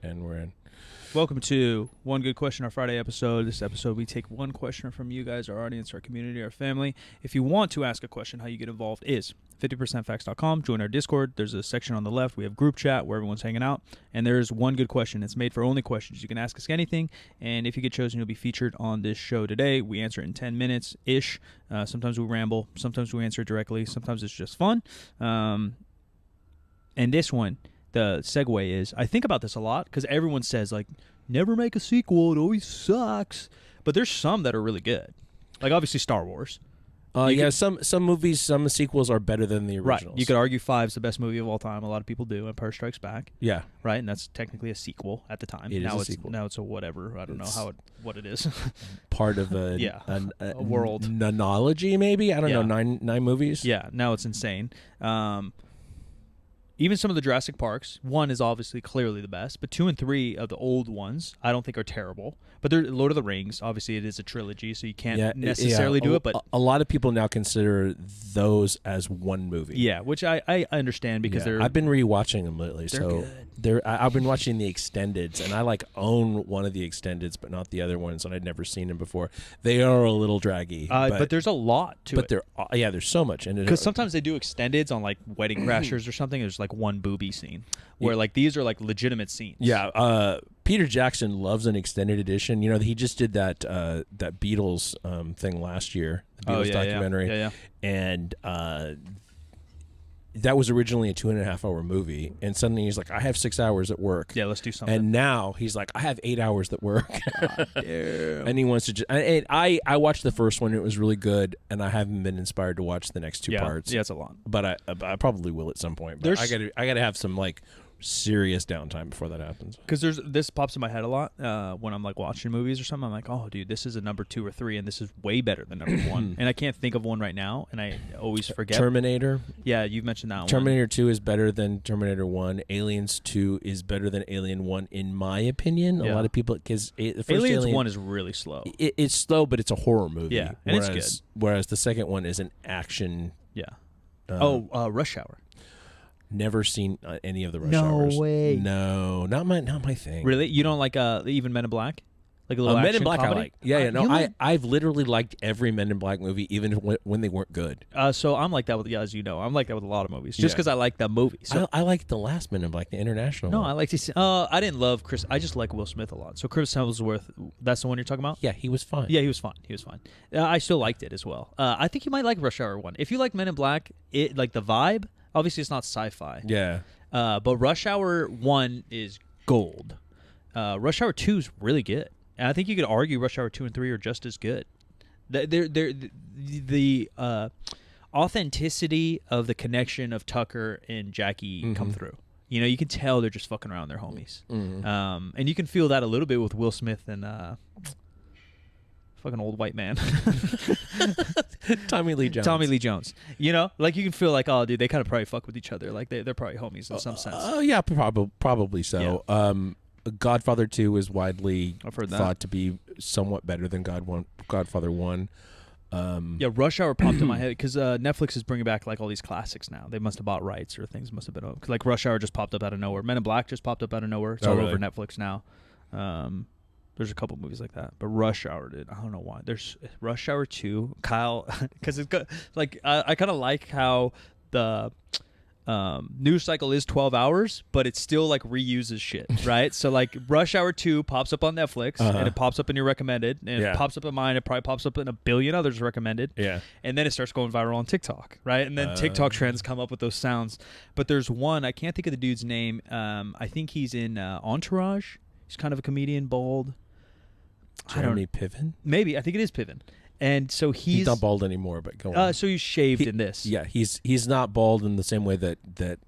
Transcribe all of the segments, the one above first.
And we're in. Welcome to One Good Question, our Friday episode. This episode, we take one question from you guys, our audience, our community, our family. If you want to ask a question, how you get involved is 50percentfacts.com. Join our Discord. There's a section on the left. We have group chat where everyone's hanging out. And there's one good question. It's made for only questions. You can ask us anything. And if you get chosen, you'll be featured on this show today. We answer it in 10 minutes-ish. Sometimes we ramble. Sometimes we answer it directly. Sometimes it's just fun. And this one, the segue is, I think about this a lot because everyone says, like, never make a sequel. It always sucks. But there's some that are really good. Like, obviously, Star Wars. Some movies, some sequels are better than the originals. Right. You could argue 5's the best movie of all time. A lot of people do. Empire Strikes Back. Yeah. Right? And that's technically a sequel at the time. It is a sequel. Now it's a whatever. I don't know what it is. Part of a, a world. Nonology, maybe? I don't know. Nine movies? Yeah. Now it's insane. Even some of the Jurassic Parks, 1 is obviously clearly the best, but 2 and 3 of the old ones I don't think are terrible. But they're Lord of the Rings, obviously it is a trilogy, so you can't necessarily do it. But a lot of people now consider those as one movie. Yeah, which I understand because I've been rewatching them lately. They're good. I've been watching the extendeds, and I own one of the extendeds, but not the other ones, and I'd never seen them before. They are a little draggy, but there's a lot to it. But there's so much in it. Because sometimes they do extendeds on like Wedding Crashers or something. There's like one booby scene where like these are like legitimate scenes. Yeah. Peter Jackson loves an extended edition. You know, he just did that Beatles thing last year, the Beatles documentary. Yeah. And that was originally a 2.5-hour movie, and suddenly he's like, I have 6 hours at work. Yeah, let's do something. And now he's like, I have 8 hours at work. God damn. And he wants to just. And I watched the first one; it was really good, and I haven't been inspired to watch the next two parts. Yeah, it's a lot. But I probably will at some point. But I gotta have some serious downtime before that happens. Because this pops in my head a lot when I'm like watching movies or something. I'm like, oh, dude, this is a number 2 or 3, and this is way better than number 1. And I can't think of one right now, and I always forget. Terminator. Yeah, you've mentioned that one. Terminator 2 is better than Terminator 1. Aliens 2 is better than Alien 1, in my opinion. A lot of people, because the first Aliens 1 is really slow. It's slow, but it's a horror movie. Yeah, and it's good. Whereas the second one is an action. Yeah. Rush Hour. Never seen any of the Rush Hours. No way. No, not my thing. Really? You don't like even Men in Black? Like a little action Men in Black comedy? I like. Yeah. I've literally liked every Men in Black movie, even when they weren't good. So I'm like that with, as you know, I'm like that with a lot of movies. Just because I like that movie. So I liked the last Men in Black, the international one. I like to see, I didn't love Chris. I just like Will Smith a lot. So Chris Hemsworth, that's the one you're talking about? Yeah, he was fine. Yeah, he was fine. I still liked it as well. I think you might like Rush Hour 1. If you like Men in Black, like the vibe, obviously it's not sci-fi. Yeah. But Rush Hour 1 is gold. Rush Hour 2 is really good. And I think you could argue Rush Hour 2 and 3 are just as good. The authenticity of the connection of Tucker and Jackie come through. You know, you can tell they're just fucking around their homies. And you can feel that a little bit with Will Smith and fucking old white man. Tommy Lee Jones. You know, like you can feel like, oh, dude, they kind of probably fuck with each other. Like they're probably homies in some sense. Oh, yeah, probably so. Yeah. Godfather 2 is widely thought to be somewhat better than Godfather 1. Rush Hour popped in my head because Netflix is bringing back like all these classics now. They must have bought rights or things must have been like Rush Hour just popped up out of nowhere. Men in Black just popped up out of nowhere. It's all over Netflix now. There's a couple movies like that, but Rush Hour did. I don't know why. There's Rush Hour 2, Kyle, because it's got like I kind of like how the news cycle is 12 hours, but it still like reuses shit, right? So like Rush Hour 2 pops up on Netflix and it pops up in your recommended, and it pops up in mine. It probably pops up in a billion others recommended. Yeah, and then it starts going viral on TikTok, right? And then TikTok trends come up with those sounds. But there's one, I can't think of the dude's name. I think he's in Entourage. He's kind of a comedian, bald. Jeremy Piven? Maybe. I think it is Piven. And so he's not bald anymore, but go on. So he's shaved in this. Yeah, he's not bald in the same way that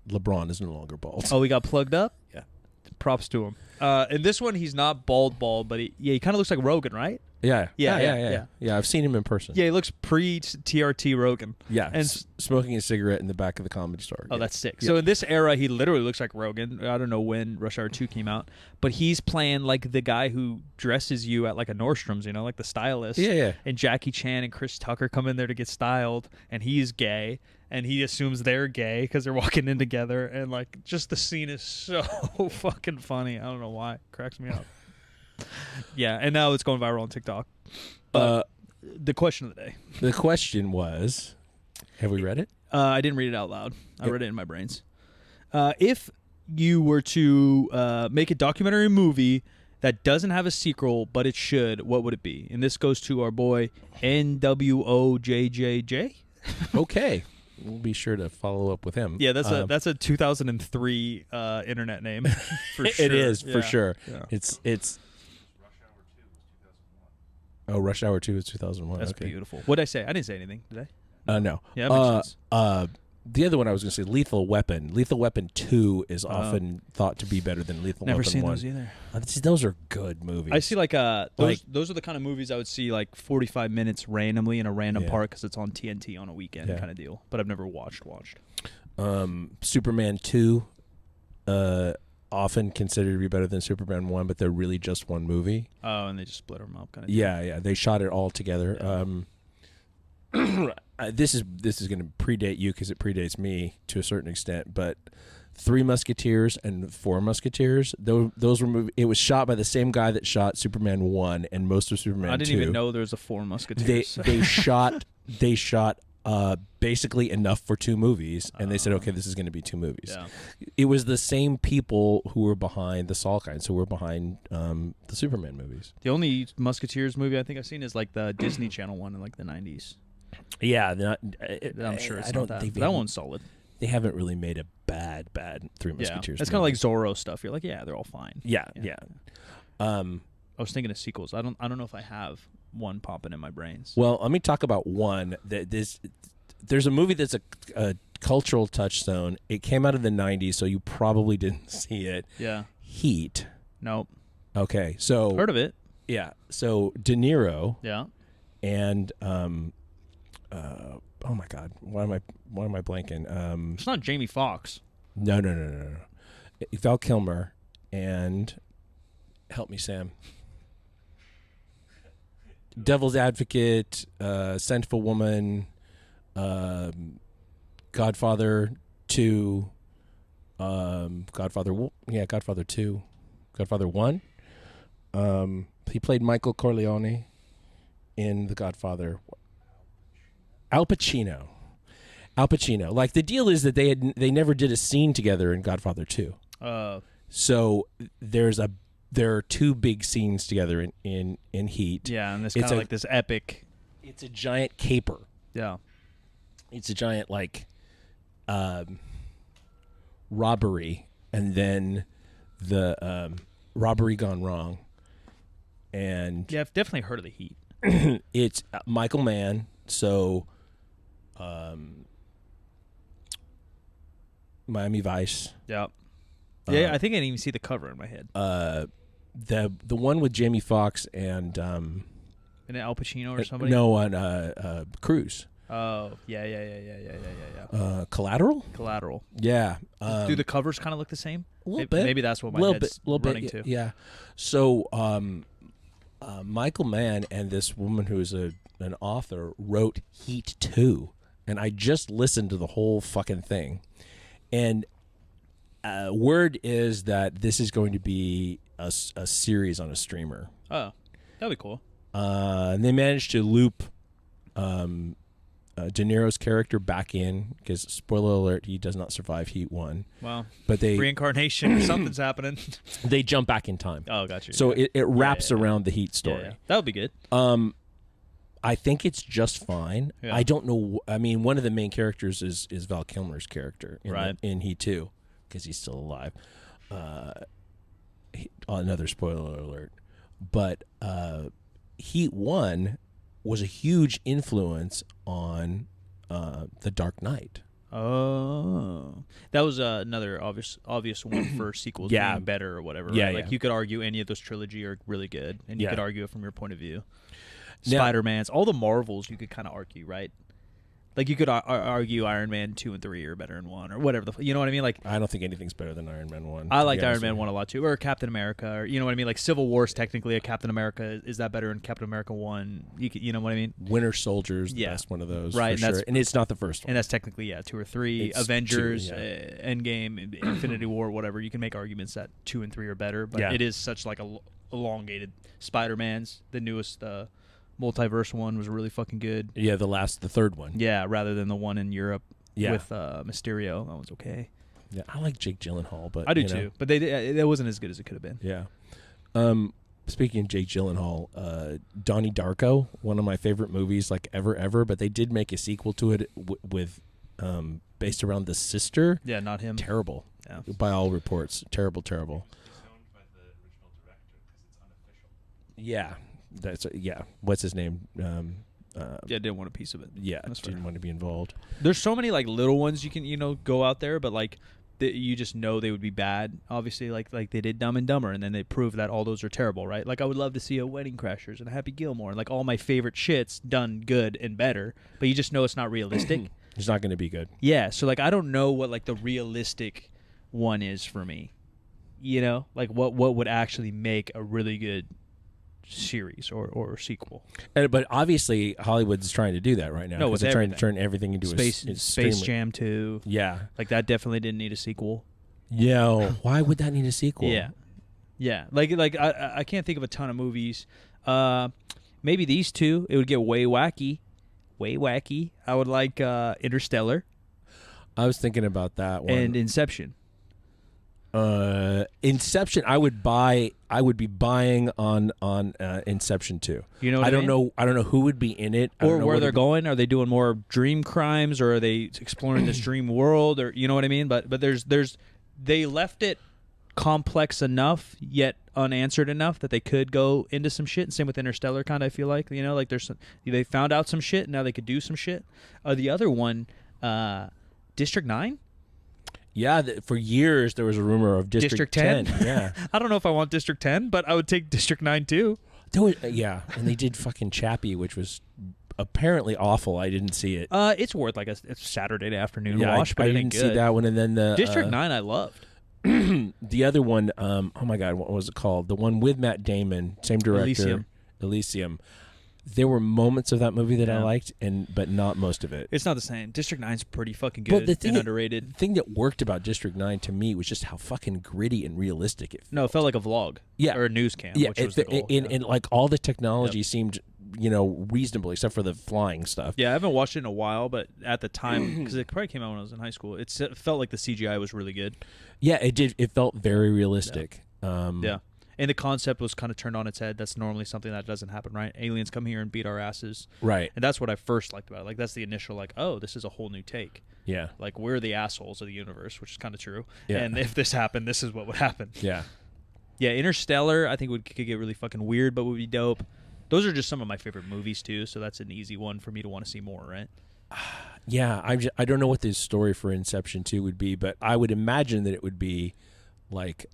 LeBron is no longer bald. Oh, he got plugged up? Yeah. Props to him. In this one, he's not bald, but he kind of looks like Rogan, right? Yeah. Yeah. I've seen him in person. Yeah, he looks pre-TRT Rogan. Yeah, and smoking a cigarette in the back of the Comedy Store. Oh, that's sick. Yeah. So in this era, he literally looks like Rogan. I don't know when Rush Hour 2 came out, but he's playing like the guy who dresses you at like a Nordstrom's, like the stylist. Yeah. And Jackie Chan and Chris Tucker come in there to get styled, and he's gay. and he assumes they're gay because they're walking in together, and like just the scene is so fucking funny. I don't know why, it cracks me up. Yeah, and now it's going viral on TikTok. The question of the day. The question was, have we read it? I didn't read it out loud. I read it in my brains. If you were to make a documentary movie that doesn't have a sequel, but it should, what would it be? And this goes to our boy Nwojjj. Okay. We'll be sure to follow up with him. Yeah, that's a 2003 internet name for sure. It is, for sure. Yeah. It's Oh, Rush Hour 2 is 2001. That's okay. beautiful. What did I say? I didn't say anything, did I? No. Yeah, that makes sense. The other one I was going to say, Lethal Weapon. Lethal Weapon 2 is often thought to be better than Lethal Never Weapon seen 1. those either. Those are good movies. I see those are the kind of movies I would see like 45 minutes randomly in a random park because it's on TNT on a weekend kind of deal. But I've never watched. Superman 2, often considered to be better than Superman 1, but they're really just one movie. Oh, and they just split them up kind of Yeah. They shot it all together. Yeah. This is going to predate you because it predates me to a certain extent, but Three Musketeers and Four Musketeers, those were it was shot by the same guy that shot Superman 1 and most of Superman 2. I didn't even know there was a Four Musketeers. They shot basically enough for 2 movies, and they said, okay, this is going to be 2 movies. Yeah. It was the same people who were behind the Saul kinds, who were behind the Superman movies. The only Musketeers movie I think I've seen is like the Disney Channel one in like the 90s. Yeah, I'm sure it's not that. But that one's solid. They haven't really made a bad Three Musketeers. It's kind of like Zorro stuff. You're like, yeah, they're all fine. Yeah. I was thinking of sequels. I don't know if I have one popping in my brains. Well, let me talk about one. There's a movie that's a cultural touchstone. It came out of the 90s, so you probably didn't see it. Yeah. Heat. Nope. Okay, so heard of it. Yeah. So De Niro. Yeah. And oh my God, why am I blanking? It's not Jamie Foxx. No. Val Kilmer and help me, Sam. Devil's Advocate, Scent of a Woman, Godfather 2, Godfather 2, Godfather 1. He played Michael Corleone in The Godfather. Al Pacino. Like, the deal is that they never did a scene together in Godfather 2. So there are 2 big scenes together in Heat. Yeah, and it's kind of like this epic. It's a giant caper. Yeah. It's a giant robbery, and then the robbery gone wrong. And yeah, I've definitely heard of the Heat. It's Michael Mann. So, Miami Vice. Yeah. Yeah, I think I didn't even see the cover in my head. The one with Jamie Foxx and Al Pacino or somebody. No, on Cruise. Oh, yeah. Collateral. Yeah. Do the covers kind of look the same? A little bit. Maybe that's what my head's running to. Yeah. So, Michael Mann and this woman who is an author wrote Heat 2, and I just listened to the whole fucking thing, and word is that this is going to be a series on a streamer. Oh, that'd be cool. And they managed to loop De Niro's character back in, because, spoiler alert, he does not survive Heat 1. Wow. But they reincarnation, something's happening. They jump back in time. Oh, gotcha. So it wraps around the Heat story. Yeah. That would be good. I think it's just fine. Yeah. I don't know. I mean, one of the main characters is Val Kilmer's character in Heat 2, because he's still alive. Another spoiler alert. But Heat 1 was a huge influence on The Dark Knight. Oh, that was another obvious one for sequels being better or whatever. Right? Yeah, like you could argue any of those trilogy are really good, and you could argue it from your point of view. Now, Spider-Man's, all the Marvels, you could kind of argue, right? Like you could argue Iron Man 2 and 3 are better than 1 or whatever. You know what I mean? Like I don't think anything's better than Iron Man 1. I liked Iron Man 1 a lot too, or Captain America, or you know what I mean? Like Civil War's technically a Captain America. Is that better than Captain America 1? You know what I mean? Winter Soldier's the best one of those, right? For sure. And it's not the first one. And that's technically 2 or 3. It's Avengers, 2, Endgame, Infinity War, whatever. You can make arguments that 2 and 3 are better, but it is such like a elongated. Spider-Man's the newest. Multiverse one was really fucking good. Yeah, the third one. Yeah, rather than the one in Europe with Mysterio. That was okay. Yeah, I like Jake Gyllenhaal, but I do too. But it wasn't as good as it could have been. Yeah. Speaking of Jake Gyllenhaal, Donnie Darko, one of my favorite movies like ever. But they did make a sequel to it with based around the sister. Yeah, not him. Terrible. Yeah. By all reports, terrible. It's owned by the original director because it's unofficial. Yeah. What's his name? Didn't want a piece of it. Yeah, didn't want to be involved. There's so many like little ones you can go out there, but like you just know they would be bad. Obviously, like they did Dumb and Dumber, and then they proved that all those are terrible, right? Like I would love to see a Wedding Crashers and a Happy Gilmore, and like all my favorite shits done good and better, but you just know it's not realistic. It's not going to be good. Yeah, so like I don't know what like the realistic one is for me. You know, like what would actually make a really good series or sequel. But obviously Hollywood's trying to do that right now. No, because they're trying to turn everything into Space Jam 2. Yeah. Like that definitely didn't need a sequel. Yeah. Why would that need a sequel? Yeah. Yeah. Like I can't think of a ton of movies. Maybe these two, it would get way wacky. Way wacky. I would like Interstellar. I was thinking about that one. And Inception. Inception, I would be buying on Inception 2. You know what I don't know who would be in it or where they're going. Are they doing more dream crimes, or are they exploring this dream world, or you know what I mean? But there's they left it complex enough yet unanswered enough that they could go into some shit. And same with Interstellar, kind of. I feel like like they found out some shit and now they could do some shit. The other one, District 9. Yeah, for years there was a rumor of District 10. Yeah. I don't know if I want District 10, but I would take District 9 too. And they did fucking Chappie, which was apparently awful. I didn't see it. It's worth like a Saturday afternoon watch, but I didn't see that one. And then the District 9 I loved. The other one, oh my God, what was it called? The one with Matt Damon, same director. Elysium. There were moments of that movie that I liked, but not most of it. It's not the same. District 9's pretty fucking good and underrated. The thing that worked about District 9 to me was just how fucking gritty and realistic it felt. No, it felt like a vlog. Yeah. Or a news cam, yeah, which was the goal. And like all the technology seemed, reasonable, except for the flying stuff. Yeah, I haven't watched it in a while, but at the time, because it probably came out when I was in high school, it felt like the CGI was really good. Yeah, it did. It felt very realistic. Yeah. And the concept was kind of turned on its head. That's normally something that doesn't happen, right? Aliens come here and beat our asses. Right. And that's what I first liked about it. Like, that's the initial, like, oh, this is a whole new take. Yeah. Like, we're the assholes of the universe, which is kind of true. Yeah. And if this happened, this is what would happen. Yeah. Yeah, Interstellar, I think could get really fucking weird, but would be dope. Those are just some of my favorite movies, too, so that's an easy one for me to want to see more, right? Yeah, I don't know what the story for Inception 2 would be, but I would imagine that it would be like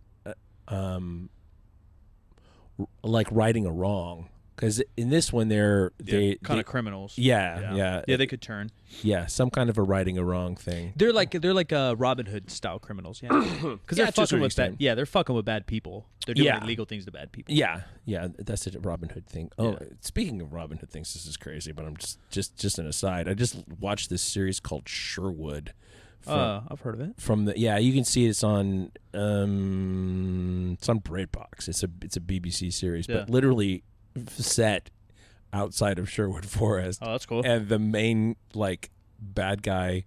righting a wrong, because in this one they're kind of criminals. Yeah, they could turn. Yeah, some kind of a righting a wrong thing. They're like Robin Hood style criminals. Yeah, because they're fucking with they're fucking with bad people. They're doing illegal things to bad people. Yeah, that's a Robin Hood thing. Oh, speaking of Robin Hood things, this is crazy, but I'm just an aside. I just watched this series called Sherwood. I've heard of it. You can see it's on BritBox. It's a BBC series, but literally set outside of Sherwood Forest. Oh, that's cool. And the main bad guy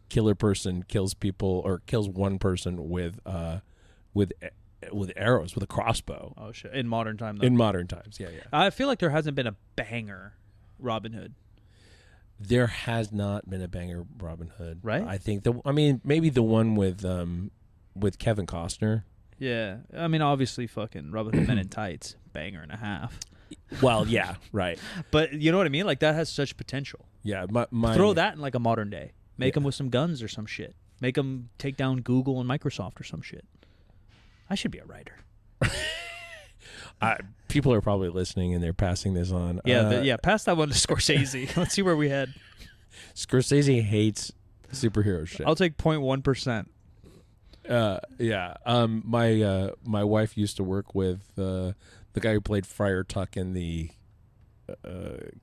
killer person kills people, or kills one person with arrows, with a crossbow. Oh shit! In modern time, though. In modern times, yeah. I feel like there hasn't been a banger Robin Hood. There has not been a banger Robin Hood, right? I think maybe the one with Kevin Costner. Yeah, I mean, obviously, fucking Robin Hood Men in Tights, banger and a half. Well, yeah, right. But you know what I mean? Like, that has such potential. Yeah, throw that in like a modern day. Make them with some guns or some shit. Make them take down Google and Microsoft or some shit. I should be a writer. People are probably listening and they're passing this on. Yeah, pass that one to Scorsese. Let's see where we head. Scorsese hates superhero shit. I'll take 0.1%. Yeah. My wife used to work with the guy who played Friar Tuck in the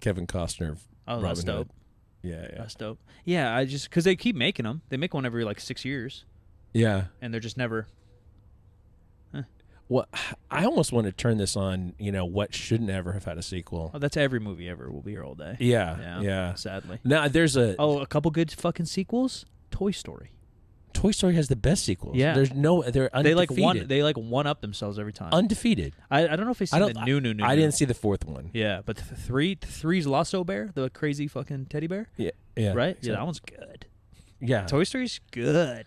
Kevin Costner. Oh, Robin that's Hood. dope. Yeah. That's dope. Yeah, I just because they keep making them. They make one every like 6 years, Yeah. and they're just never. Well, I almost want to turn this on. What shouldn't ever have had a sequel. Oh, that's every movie ever. We'll be here all day. Yeah. Sadly. Now there's a couple good fucking sequels. Toy Story. Toy Story has the best sequels. Yeah. They're undefeated. They one up themselves every time. Undefeated. I don't know if I've seen the new. I didn't see the fourth one. Yeah, but three's Lasso Bear, the crazy fucking teddy bear. Yeah. Right. So, Yeah, that one's good. yeah. Toy Story's good.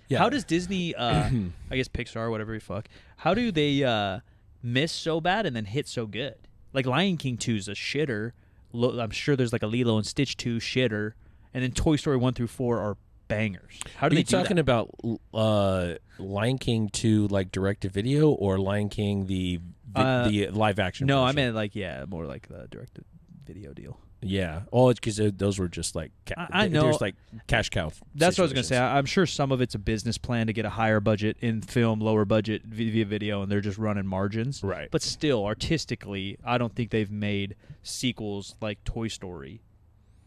Yeah. How does Disney, I guess Pixar, whatever you fuck, how do they miss so bad and then hit so good? Like Lion King 2 is a shitter. I'm sure there's like a Lilo and Stitch 2 shitter. And then Toy Story 1 through 4 are bangers. How do they do that? Are you talking about Lion King 2 like direct-to-video or Lion King the live-action No, version? I meant more like the direct-to-video deal. Yeah. Oh, it's because those were just like I know. There's like cash cow. That's what I was going to say. situations. I'm sure some of it's a business plan to get a higher budget in film, lower budget via video, and they're just running margins. Right. But still, artistically, I don't think they've made sequels like Toy Story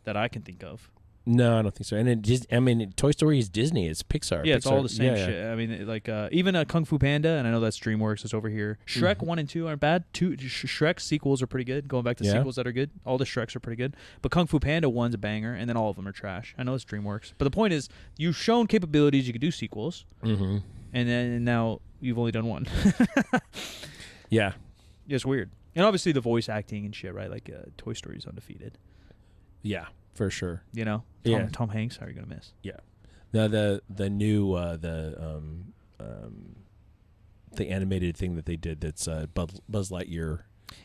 that I can think of. No, I don't think so. And Toy Story is Disney. It's Pixar. Yeah, it's Pixar, all the same yeah. shit. I mean, like even Kung Fu Panda, and I know that's DreamWorks is over here. Shrek 1 and 2 aren't bad. Shrek sequels are pretty good. Going back to sequels that are good. All the Shreks are pretty good. But Kung Fu Panda 1's a banger, and then all of them are trash. I know it's DreamWorks. But the point is, you've shown capabilities. You could do sequels. Mm-hmm. And now you've only done one. Yeah. It's weird. And obviously the voice acting and shit, right? Like Toy Story's undefeated. Yeah, for sure. You know? Yeah. Tom Hanks, how are you going to miss? Yeah. Now the new the animated thing that they did that's Buzz Lightyear.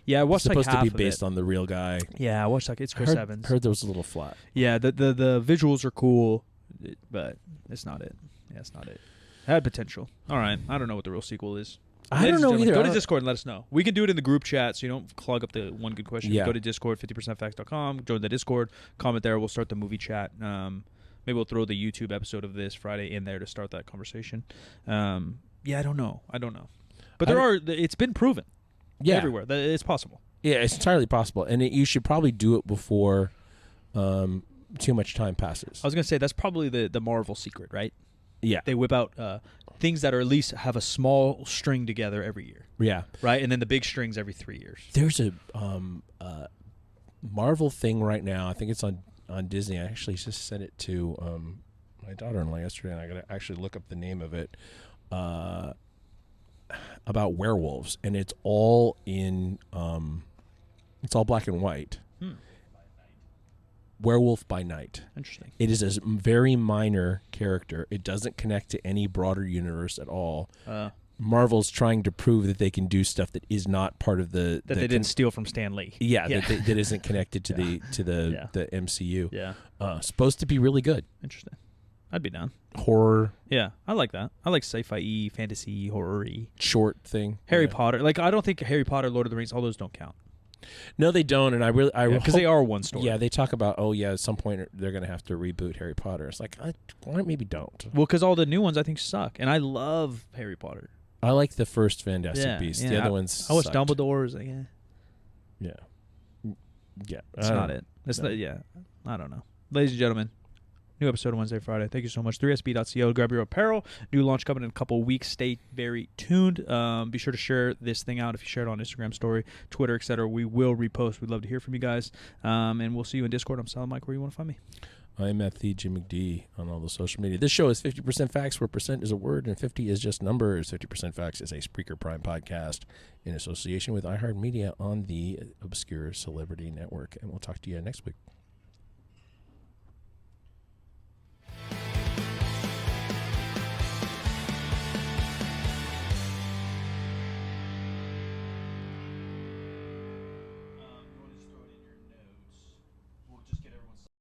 Yeah, I watched supposed like half to be of based it. on the real guy. Yeah, I watched like it's Chris Evans. Heard that was a little flat. Yeah, the visuals are cool, but it's not it. Yeah, it's not it. It had potential. All right, I don't know what the real sequel is. I Ladies don't and know gentlemen, either. Go I to don't- Discord and let us know. We can do it in the group chat, so you don't clog up the one good question. Yeah. Go to Discord, 50percentfacts.com. Join the Discord. Comment there. We'll start the movie chat. Maybe we'll throw the YouTube episode of this Friday in there to start that conversation. Yeah, I don't know. But it's been proven. Yeah. Everywhere that it's possible. Yeah, it's entirely possible, and you should probably do it before too much time passes. I was gonna say that's probably the Marvel secret, right? Yeah, They whip out things that are at least have a small string together every year, yeah. right? And then the big strings every 3 years. There's a Marvel thing right now. I think it's on Disney. I actually just sent it to my daughter-in-law yesterday, and I got to actually look up the name of it. About werewolves, and it's all in it's all black and white. Werewolf by Night. Interesting. It is a very minor character. It doesn't connect to any broader universe at all. Marvel's trying to prove that they can do stuff that is not part of the That they didn't steal from Stan Lee. Yeah, that isn't connected to the MCU. Yeah. Supposed to be really good. Interesting. I'd be down. Horror Yeah, I like that. I like sci-fi, fantasy, horror-y. short thing. Harry Yeah. Potter. Like, I don't think Harry Potter, Lord of the Rings, all those don't count. No, they don't, and I Because they are one story. Yeah, they talk about at some point they're going to have to reboot Harry Potter. It's like, maybe don't. Well, because all the new ones I think suck, and I love Harry Potter. I like the first Fantastic Beasts. The other ones I watched sucked. Dumbledore's. Like, Yeah. Yeah. It's not it. It's no. not. Yeah, I don't know. Ladies and gentlemen, new episode of Wednesday, Friday. Thank you so much. 3sb.co. Grab your apparel. New launch coming in a couple weeks. Stay very tuned. Be sure to share this thing out if you share it on Instagram story, Twitter, etc. We will repost. We'd love to hear from you guys. And we'll see you in Discord. I'm Silent Mike. Where you want to find me? I'm at the Jim McD on all the social media. This show is 50% facts, where percent is a word and 50 is just numbers. 50% facts is a Spreaker Prime podcast in association with iHeartMedia on the Obscure Celebrity Network. And we'll talk to you next week.